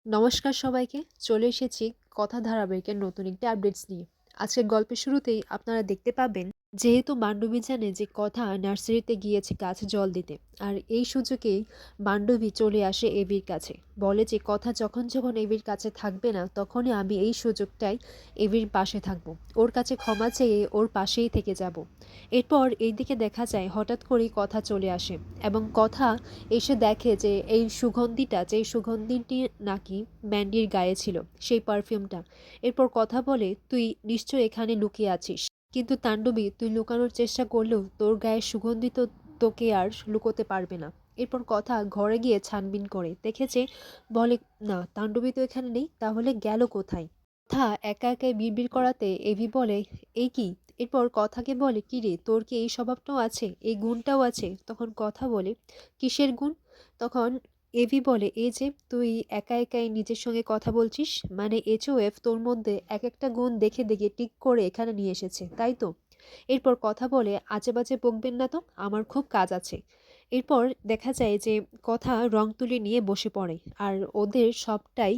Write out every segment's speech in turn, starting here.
নমস্কার সবাইকে। চলে এসেছি কথা ধারাবাহিকের নতুন একটি আপডেটস নিয়ে। আজকের গল্পের শুরুতেই আপনারা দেখতে পাবেন, যেহেতু মান্ডবী জানে যে কথা নার্সারিতে গিয়েছে গাছে জল দিতে, আর এই সুযোগেই মান্ডবী চলে আসে এভির কাছে। বলে যে কথা যখন যখন এভির কাছে থাকবে না, তখনই আমি এই সুযোগটাই এভির পাশে থাকবো, ওর কাছে ক্ষমা চেয়ে ওর পাশেই থেকে যাব। এরপর এইদিকে দেখা যায় হঠাৎ করেই কথা চলে আসে এবং কথা এসে দেখে যে এই সুগন্ধিটা, যেই সুগন্ধিটি নাকি ম্যান্ডির গায়ে ছিল, সেই পারফিউমটা। এরপর কথা বলে, তুই নিশ্চয় এখানে লুকিয়ে আছিস, কিন্তু তাণ্ডবী তুই লুকানোর চেষ্টা করলেও তোর গায়ের সুগন্ধি তো তোকে আর লুকোতে পারবে না। এরপর কথা ঘরে গিয়ে ছানবিন করে দেখেছে, বলে, না তাণ্ডবী তো এখানে নেই, তাহলে গেল কোথায়? কথা একা একাই বিড়বিড় করাতে এভি বলে, এই কি? এরপর কথাকে বলে, কি রে, তোর কি এই স্বভাবটাও আছে, এই গুণটাও আছে? তখন কথা বলে, কিসের গুণ? তখন এভি বলে, এই যে তুই একা একাই নিজের সঙ্গে কথা বলছিস, মানে এইচওএফ তোর মধ্যে এক একটা গুণ দেখে দেখে টিক করে এখানে নিয়ে এসেছে, তাই তো? এরপর কথা বলে, আজে বাজে বকবেন না তো, আমার খুব কাজ আছে। এরপর দেখা যায় যে কথা রং তুলি নিয়ে বসে পড়ে, আর ওদের সবটাই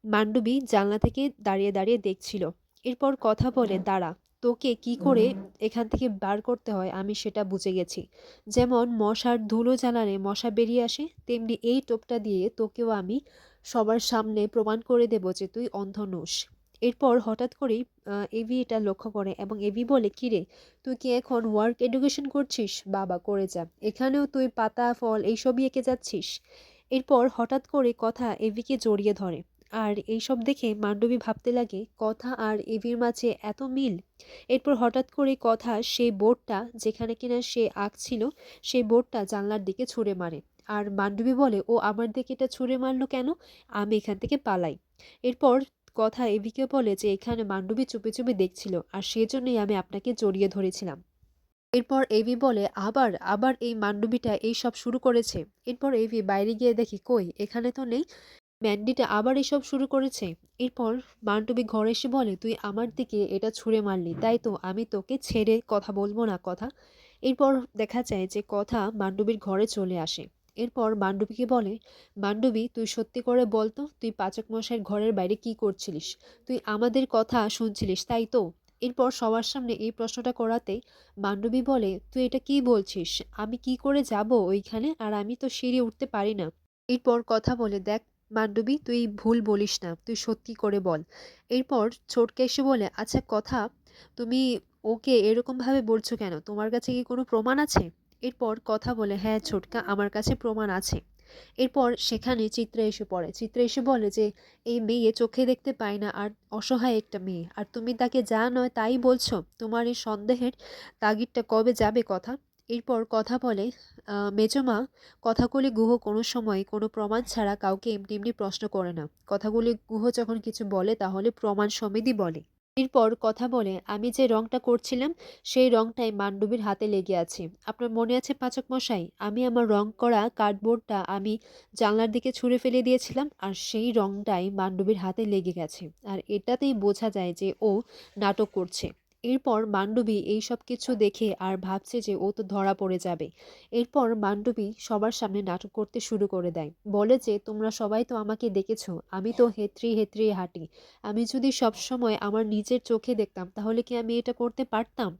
মান্ডবী জানলা থেকে দাঁড়িয়ে দাঁড়িয়ে দেখছিল। এরপর কথা বলে, দাঁড়া, তোকে কি করে এখান থেকে বার করতে হয় আমি সেটা বুঝে গেছি। যেমন মশার ধুলো জ্বালালে মশা বেরিয়ে আসে, তেমনি এই টোপটা দিয়ে তোকেও আমি সবার সামনে প্রমাণ করে দেব যে তুই অন্ধ নোস। এরপর হঠাৎ করেই এভি এটা লক্ষ্য করে এবং এভি বলে, কিরে, তুই কি এখন ওয়ার্ক এডুকেশন করছিস? বাবা, করে যা, এখানেও তুই পাতা ফল এইসবই এঁকে যাচ্ছিস। এরপর হঠাৎ করে কথা এভিকে জড়িয়ে ধরে, আর এইসব দেখে মান্ডবী ভাবতে লাগে কথা আর এভির মাঝে এত মিল। এরপর হঠাৎ করে কথা সেই বোর্ডটা যেখানে কিনা সে আঁকছিল, সেই বোর্ডটা জানলার দিকে ছুঁড়ে মারে। আর মান্ডবী বলে, ও আমার দিকে এটা ছুঁড়ে মারলো কেন? আমি এখান থেকে পালাই। এরপর কথা এভিকে বলে যে এখানে মান্ডবী চুপি চুপি দেখছিল, আর সেজন্যই আমি আপনাকে জড়িয়ে ধরেছিলাম। এরপর এভি বলে, আবার আবার এই মান্ডবীটা এই সব শুরু করেছে। এরপর এভি বাইরে গিয়ে দেখি, কই, এখানে তো নেই, ম্যান্ডিটা আবার এসব শুরু করেছে। এরপর মান্টুবি ঘরে এসে বলে, তুই আমার দিকে এটা ছুঁড়ে মারলি, তাই তো আমি তোকে ছেড়ে কথা বলবো না কথা। এরপর দেখা যায় যে কথা মান্ডবীর ঘরে চলে আসে। এরপর মান্ডবীকে বলে, মান্ডবী তুই সত্যি করে বলতো, তুই পাচক মশাইয়ের ঘরের বাইরে কি করছিলিস? তুই আমাদের কথা শুনছিলিস, তাই তো? এরপর সবার সামনে এই প্রশ্নটা করাতে মান্ডবী বলে, তুই এটা কি বলছিস? আমি কি করে যাব ওইখানে, আর আমি তো সিঁড়ি উঠতে পারি না। এরপর কথা বলে, দেখ মান্ডবী, তুই ভুল বলিস না, তুই সত্যি করে বল। এরপর ছোটকে এসে বলে, আচ্ছা কথা, তুমি ওকে এরকম ভাবে বলছো কেন? তোমার কাছে কি কোনো প্রমাণ আছে? এরপর কথা বলে, হ্যাঁ ছোটকা, আমার কাছে প্রমাণ আছে। এরপর সেখানে চিত্রা এসে পড়ে। চিত্রা এসে বলে যে এই মেয়ে চোখে দেখতে পায় না, আর অসহায় একটা মেয়ে, আর তুমি তাকে যা নয় তাই বলছো। তোমার এই সন্দেহের তাগিদটা কবে যাবে কথা? এরপর কথা বলে, মেজমা, কথাগুলি গুহ কোনো সময় কোনো প্রমাণ ছাড়া কাউকে এমনি এমনি প্রশ্ন করে না। কথাগুলি গুহ যখন কিছু বলে তাহলে প্রমাণ সমেতই বলে। এরপর কথা বলে, আমি যে রংটা করছিলাম সেই রংটাই মান্ডবীর হাতে লেগে আছে। আপনার মনে আছে পাচক মশাই, আমি আমার রং করা কার্ডবোর্ডটা আমি জানলার দিকে ছুঁড়ে ফেলে দিয়েছিলাম, আর সেই রংটাই মান্ডবীর হাতে লেগে গেছে। আর এটাতেই বোঝা যায় যে ও নাটক করছে। এরপর মান্ডবী এই সব কিছু দেখে আর ভাবছে যে ও তো ধরা পড়ে যাবে। এরপর মান্ডবী সবার সামনে নাটক করতে শুরু করে দেয়। বলে যে, তোমরা সবাই তো আমাকে দেখেছো, আমি তো হেতড়িয়ে হেতড়িয়ে হাঁটি। আমি যদি সবসময় আমার নিজের চোখে দেখতাম তাহলে কি আমি এটা করতে পারতাম?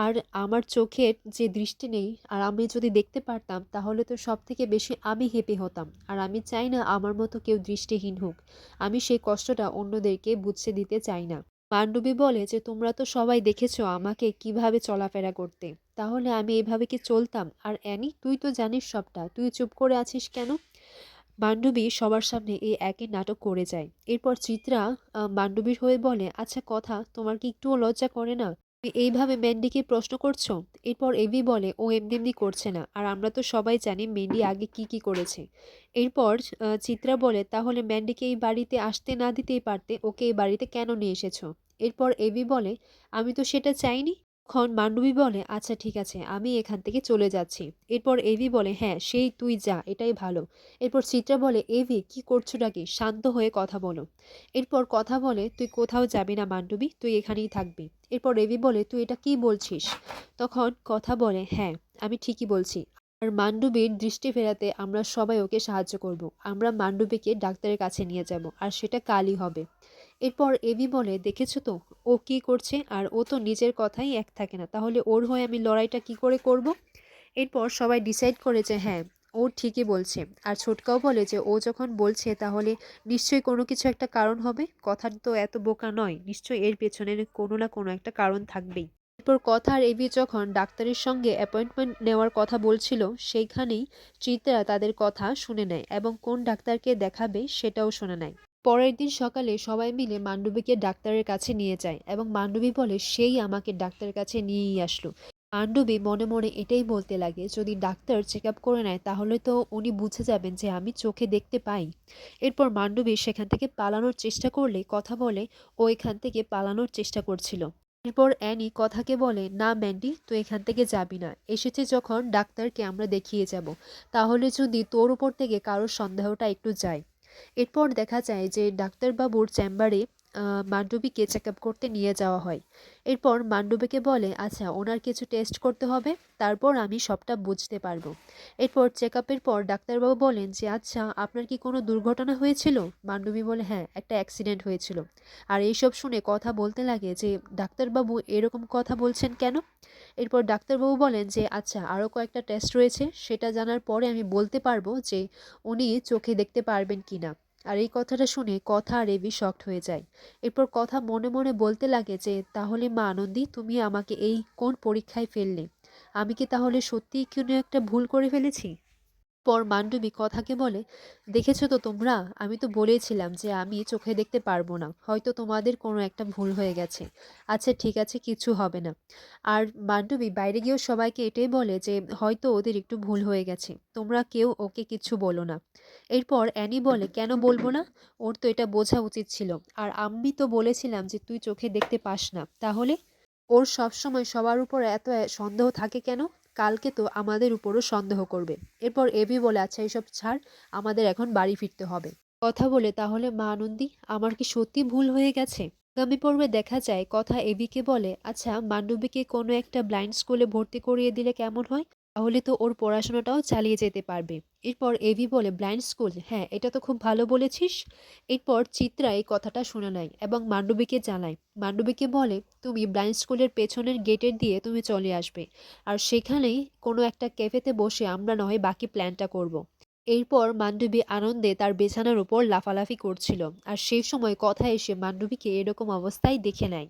আর আমার চোখের যে দৃষ্টি নেই, আর আমি যদি দেখতে পারতাম তাহলে তো সব থেকে বেশি আমি হ্যাপি হতাম। আর আমি চাই না আমার মতো কেউ দৃষ্টিহীন হোক। আমি সেই কষ্টটা অন্যদেরকে বুঝতে দিতে চাই না। বান্ধবী বলে যে, তোমরা তো সবাই দেখেছো আমাকে কিভাবে চলাফেরা করতে, তাহলে আমি এভাবে কি চলতাম? আর অ্যানি, তুই তো জানিস সবটা, তুই চুপ করে আছিস কেন? বান্ধবী সবার সামনে এই একই নাটক করে যায়। এরপর চিত্রা বান্ধবীর হয়ে বলে, আচ্ছা কথা, তোমার কি একটুও লজ্জা করে না? তুমি এইভাবে ম্যান্ডিকে প্রশ্ন করছো? এরপর এভি বলে, ও এমনি এমনি করছে না, আর আমরা তো সবাই জানি ম্যান্ডি আগে কি কি করেছে। এরপর চিত্রা বলে, তাহলে ম্যান্ডিকে এই বাড়িতে আসতে না দিতেই পারতে, ওকে এই বাড়িতে কেন নিয়ে এসেছো? এরপর এভি বলে, আমি তো সেটা চাইনি। তখন বান্ধবী বলে, আচ্ছা ঠিক আছে, আমি এখান থেকে চলে যাচ্ছি। এরপর এভি বলে, হ্যাঁ সেই তুই যা, এটাই ভালো। এরপর চিত্রা বলে, এভি কি করছোটা কি, শান্ত হয়ে কথা বলো। এরপর কথা বলে, তুই কোথাও যাবি না মান্ডবী, তুই এখানেই থাকবি। এরপর এভি বলে, তুই এটা কি বলছিস? তখন কথা বলে, হ্যাঁ আমি ঠিকই বলছি। আর মান্ডবীর দৃষ্টি ফেরাতে আমরা সবাই ওকে সাহায্য করব। আমরা মান্ডবীকে ডাক্তারের কাছে নিয়ে যাব আর সেটা কালই হবে। এরপর এবি বলে, দেখেছো তো ও কি করছে, আর ও তো নিজের কথাই এক থাকে না, তাহলে ওর হয়ে আমি লড়াইটা কি করে করব। এরপর সবাই ডিসাইড করে যে হ্যাঁ, ও ঠিকই বলছে। আর ছোটকাও বলে যে ও যখন বলছে তাহলে নিশ্চয়ই কোনো কিছু একটা কারণ হবে, কথা তো এত বোকা নয়, নিশ্চয়ই এর পেছনে কোনো না কোনো একটা কারণ থাকবেই। এরপর কথা আর এবি যখন ডাক্তারের সঙ্গে অ্যাপয়েন্টমেন্ট নেওয়ার কথা বলছিল, সেইখানেই চিত্রা তাদের কথা শুনে নেয় এবং কোন ডাক্তারকে দেখাবে সেটাও শুনে নেয়। পরের দিন সকালে সবাই মিলে মান্ডবীকে ডাক্তারের কাছে নিয়ে যায় এবং মান্ডবী বলে সেই আমাকে ডাক্তারের কাছে নিয়েই আসলো। মান্ডবী মনে মনে এটাই বলতে লাগে, যদি ডাক্তার চেক আপ করে নেয় তাহলে তো উনি বুঝে যাবেন যে আমি চোখে দেখতে পাই। এরপর মান্ডবী সেখান থেকে পালানোর চেষ্টা করলে কথা বলে ও এখান থেকে পালানোর চেষ্টা করছিল। এরপর অ্যানি কথাকে বলে, না ম্যান্ডি, তুই এখান থেকে যাবি না, এসেছে যখন ডাক্তারকে আমরা দেখিয়ে যাব, তাহলে যদি তোর উপর থেকে কারোর সন্দেহটা একটু যায়। এরপর দেখা যায় যে ডাক্তারবাবুর চেম্বারে মান্ডবীকে চেক আপ করতে নিয়ে যাওয়া হয়। এরপর মান্ডবীকে বলে, আচ্ছা ওনার কিছু টেস্ট করতে হবে, তারপর আমি সবটা বুঝতে পারবো। এরপর চেক আপের পর ডাক্তারবাবু বলেন যে আচ্ছা আপনার কি কোনো দুর্ঘটনা হয়েছিল। মান্ডবী বলে, হ্যাঁ একটা অ্যাক্সিডেন্ট হয়েছিল। আর এইসব শুনে কথা বলতে লাগে যে ডাক্তারবাবু এরকম কথা বলছেন কেন। এরপর ডাক্তারবাবু বলেন যে আচ্ছা আরও কয়েকটা টেস্ট রয়েছে, সেটা জানার পরে আমি বলতে পারবো যে উনি চোখে দেখতে পারবেন কিনা। আর এই কথাটা শুনে কথা আর এবি শকড হয়ে যায়। এরপর কথা মনে মনে বলতে লাগে যে তাহলে মা আনন্দী, তুমি আমাকে এই কোন পরীক্ষায় ফেললে, আমি কি তাহলে সত্যিই কোনো একটা ভুল করে ফেলেছি। পর মান্ডবী কথাকে বলে, দেখেছো তো তোমরা, আমি তো বলেছিলাম যে আমি চোখে দেখতে পারবো না, হয়তো তোমাদের কোনো একটা ভুল হয়ে গেছে। আচ্ছা ঠিক আছে, কিছু হবে না। আর মান্ডবী বাইরে গিয়েও সবাইকে এটাই বলে যে হয়তো ওদের একটু ভুল হয়ে গেছে, তোমরা কেউ ওকে কিছু বলো না। এরপর অ্যানি বলে, কেন বলবো না, ওর তো এটা বোঝা উচিত ছিল। আর আমি তো বলেছিলাম যে তুই চোখে দেখতে পাস না, তাহলে ওর সবসময় সবার উপর এত সন্দেহ থাকে কেন, কালকে তো আমাদের উপরও সন্দেহ করবে। এরপর এবি বলে, আচ্ছা এইসব ছাড়, আমাদের এখন বাড়ি ফিরতে হবে। কথা বলে, তাহলে মা আনন্দী, আমার কি সত্যি ভুল হয়ে গেছে। আগামী পর্বে দেখা যায় কথা এবিকে বলে, আচ্ছা মান্ডবীকে কোনো একটা ব্লাইন্ড স্কুলে ভর্তি করিয়ে দিলে কেমন হয়, তাহলে তো ওর পড়াশোনাটাও চালিয়ে যেতে পারবে। এরপর এবি বলে, ব্লাইন্ড স্কুল, হ্যাঁ এটা তো খুব ভালো বলেছিস। এরপর চিত্রা এই কথাটা শুনে নেয় এবং মান্ডবীকে জানায়। মান্ডবীকে বলে, তুমি ব্লাইন্ড স্কুলের পেছনের গেটের দিয়ে তুমি চলে আসবে, আর সেখানেই কোনো একটা ক্যাফেতে বসে আমরা নয় বাকি প্ল্যানটা করব। এরপর মান্ডবী আনন্দে তার বিছানার উপর লাফালাফি করছিল, আর সেই সময় কথা এসে মান্ডবীকে এরকম অবস্থায় দেখে নেয়।